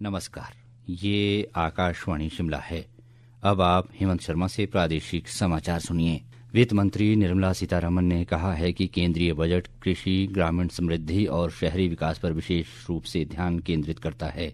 नमस्कार, ये आकाशवाणी शिमला है। अब आप हेमंत शर्मा से प्रादेशिक समाचार सुनिए। वित्त मंत्री निर्मला सीतारमण ने कहा है कि केंद्रीय बजट कृषि, ग्रामीण समृद्धि और शहरी विकास पर विशेष रूप से ध्यान केंद्रित करता है।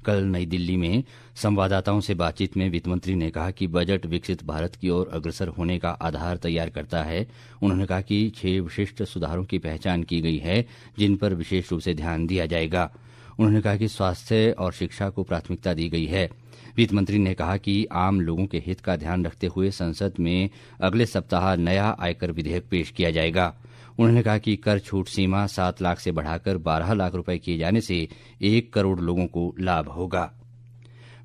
कल नई दिल्ली में संवाददाताओं से बातचीत में वित्त मंत्री ने कहा कि बजट विकसित भारत की ओर अग्रसर होने का आधार तैयार करता है। उन्होंने कहा कि 6 विशिष्ट सुधारों की पहचान की गई है, जिन पर विशेष रूप से ध्यान दिया जाएगा। उन्होंने कहा कि स्वास्थ्य और शिक्षा को प्राथमिकता दी गई है। वित्त मंत्री ने कहा कि आम लोगों के हित का ध्यान रखते हुए संसद में अगले सप्ताह नया आयकर विधेयक पेश किया जाएगा। उन्होंने कहा कि कर छूट सीमा 7 लाख से बढ़ाकर 12 लाख रुपए किए जाने से 1 करोड़ लोगों को लाभ होगा।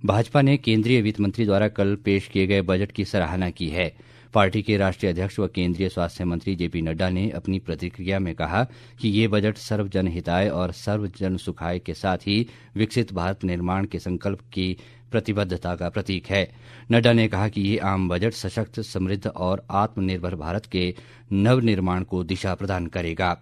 भाजपा ने केंद्रीय वित्त मंत्री द्वारा कल पेश किए गए बजट की सराहना की है। पार्टी के राष्ट्रीय अध्यक्ष व केंद्रीय स्वास्थ्य मंत्री जेपी नड्डा ने अपनी प्रतिक्रिया में कहा कि ये बजट सर्वजन हिताय और सर्वजन सुखाय के साथ ही विकसित भारत निर्माण के संकल्प की प्रतिबद्धता का प्रतीक है। नड्डा ने कहा कि ये आम बजट सशक्त, समृद्ध और आत्मनिर्भर भारत के नवनिर्माण को दिशा प्रदान करेगा।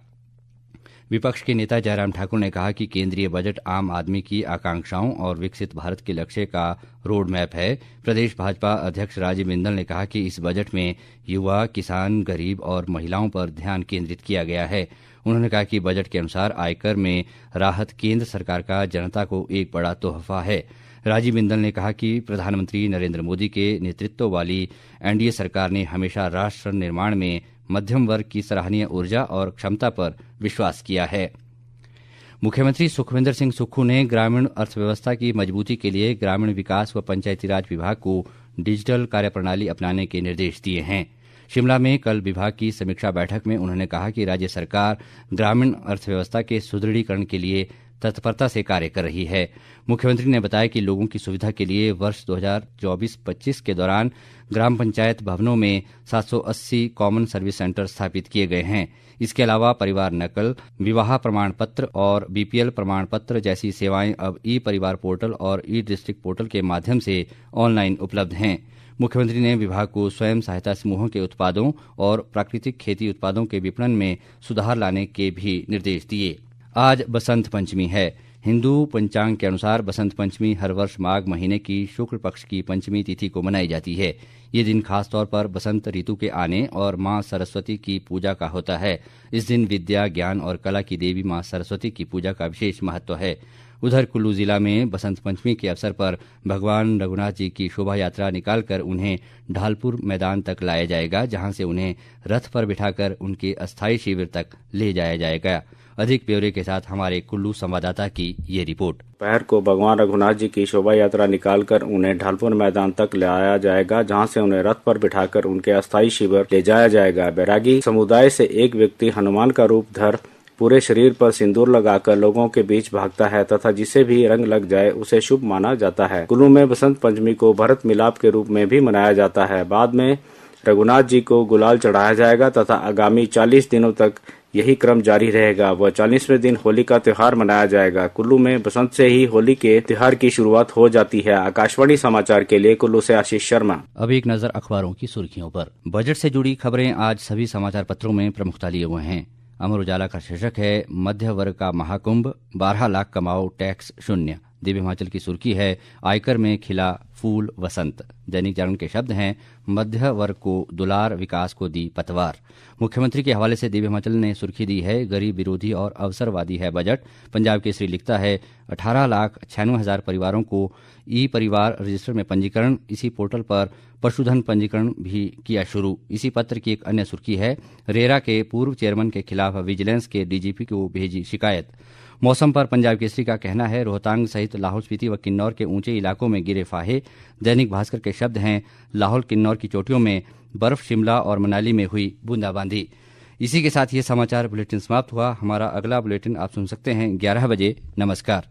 विपक्ष के नेता जयराम ठाकुर ने कहा कि केंद्रीय बजट आम आदमी की आकांक्षाओं और विकसित भारत के लक्ष्य का रोड मैप है। प्रदेश भाजपा अध्यक्ष राजीव बिंदल ने कहा कि इस बजट में युवा, किसान, गरीब और महिलाओं पर ध्यान केंद्रित किया गया है। उन्होंने कहा कि बजट के अनुसार आयकर में राहत केंद्र सरकार का जनता को एक बड़ा तोहफा है। राजीव बिंदल ने कहा कि प्रधानमंत्री नरेंद्र मोदी के नेतृत्व वाली एनडीए सरकार ने हमेशा राष्ट्र निर्माण में मध्यम वर्ग की सराहनीय ऊर्जा और क्षमता पर विश्वास किया है। मुख्यमंत्री सुखविंदर सिंह सुक्खू ने ग्रामीण अर्थव्यवस्था की मजबूती के लिए ग्रामीण विकास व पंचायतीराज विभाग को डिजिटल कार्यप्रणाली अपनाने के निर्देश दिए हैं। शिमला में कल विभाग की समीक्षा बैठक में उन्होंने कहा कि राज्य सरकार ग्रामीण अर्थव्यवस्था के सुदृढ़ीकरण के लिए तत्परता से कार्य कर रही है। मुख्यमंत्री ने बताया कि लोगों की सुविधा के लिए वर्ष 2024-25 के दौरान ग्राम पंचायत भवनों में 780 कॉमन सर्विस सेंटर स्थापित किए गए हैं। इसके अलावा परिवार नकल, विवाह प्रमाण पत्र और बीपीएल प्रमाण पत्र जैसी सेवाएं अब ई परिवार पोर्टल और ई डिस्ट्रिक्ट पोर्टल के माध्यम से ऑनलाइन उपलब्ध हैं। मुख्यमंत्री ने विभाग को स्वयं सहायता समूहों के उत्पादों और प्राकृतिक खेती उत्पादों के विपणन में सुधार लाने के भी निर्देश दिए। आज बसंत पंचमी है। हिंदू पंचांग के अनुसार बसंत पंचमी हर वर्ष माघ महीने की शुक्ल पक्ष की पंचमी तिथि को मनाई जाती है। ये दिन खासतौर पर बसंत ऋतु के आने और मां सरस्वती की पूजा का होता है। इस दिन विद्या, ज्ञान और कला की देवी मां सरस्वती की पूजा का विशेष महत्व है। उधर कुल्लू जिला में बसंत पंचमी के अवसर पर भगवान रघुनाथ जी की शोभा यात्रा निकालकर उन्हें ढालपुर मैदान तक लाया जाएगा, जहां से उन्हें रथ पर बिठाकर उनके अस्थायी शिविर तक ले जाया जाएगा। अधिक ब्यौरे के साथ हमारे कुल्लू संवाददाता की ये रिपोर्ट। दोपहर को भगवान रघुनाथ जी की शोभा यात्रा निकालकर उन्हें ढालपुर मैदान तक लाया जाएगा, जहां से उन्हें रथ पर बिठाकर उनके अस्थायी शिविर ले जाया जाएगा। बैरागी समुदाय से एक व्यक्ति हनुमान का रूप धर पूरे शरीर पर सिंदूर लगाकर लोगों के बीच भागता है तथा जिसे भी रंग लग जाए उसे शुभ माना जाता है। कुल्लू में बसंत पंचमी को भरत मिलाप के रूप में भी मनाया जाता है। बाद में रघुनाथ जी को गुलाल चढ़ाया जाएगा तथा आगामी 40 दिनों तक यही क्रम जारी रहेगा। वह 40वें दिन होली का त्योहार मनाया जाएगा। कुल्लू में बसंत से ही होली के त्योहार की शुरुआत हो जाती है। आकाशवाणी समाचार के लिए कुल्लू से आशीष शर्मा। अब एक नजर अखबारों की सुर्खियों पर। बजट से जुड़ी खबरें आज सभी समाचार पत्रों में प्रमुखता लिए हुए हैं। अमर उजाला का शीर्षक है मध्य वर्ग का महाकुंभ, 12 लाख कमाओ टैक्स शून्य। दिव्य हिमाचल की सुर्खी है आयकर में खिला फूल वसंत। दैनिक जागरण के शब्द हैं मध्य वर्ग को दुलार, विकास को दी पतवार। मुख्यमंत्री के हवाले से दिव्य हिमाचल ने सुर्खी दी है गरीब विरोधी और अवसरवादी है बजट। पंजाब केसरी लिखता है 18,96,000 परिवारों को ई परिवार रजिस्टर में पंजीकरण। इसी पोर्टल पर पशुधन पंजीकरण भी किया शुरू। इसी पत्र की एक अन्य सुर्खी है रेरा के पूर्व चेयरमैन के खिलाफ विजिलेंस के डीजीपी को भेजी शिकायत। मौसम पर पंजाब केसरी का कहना है रोहतांग सहित लाहौल स्पीति व किन्नौर के ऊंचे इलाकों में गिरे फाहे। दैनिक भास्कर के शब्द हैं लाहौल किन्नौर की चोटियों में बर्फ, शिमला और मनाली में हुई बूंदाबांदी। इसी के साथ ये समाचार बुलेटिन समाप्त हुआ। हमारा अगला बुलेटिन आप सुन सकते हैं 11 बजे। नमस्कार।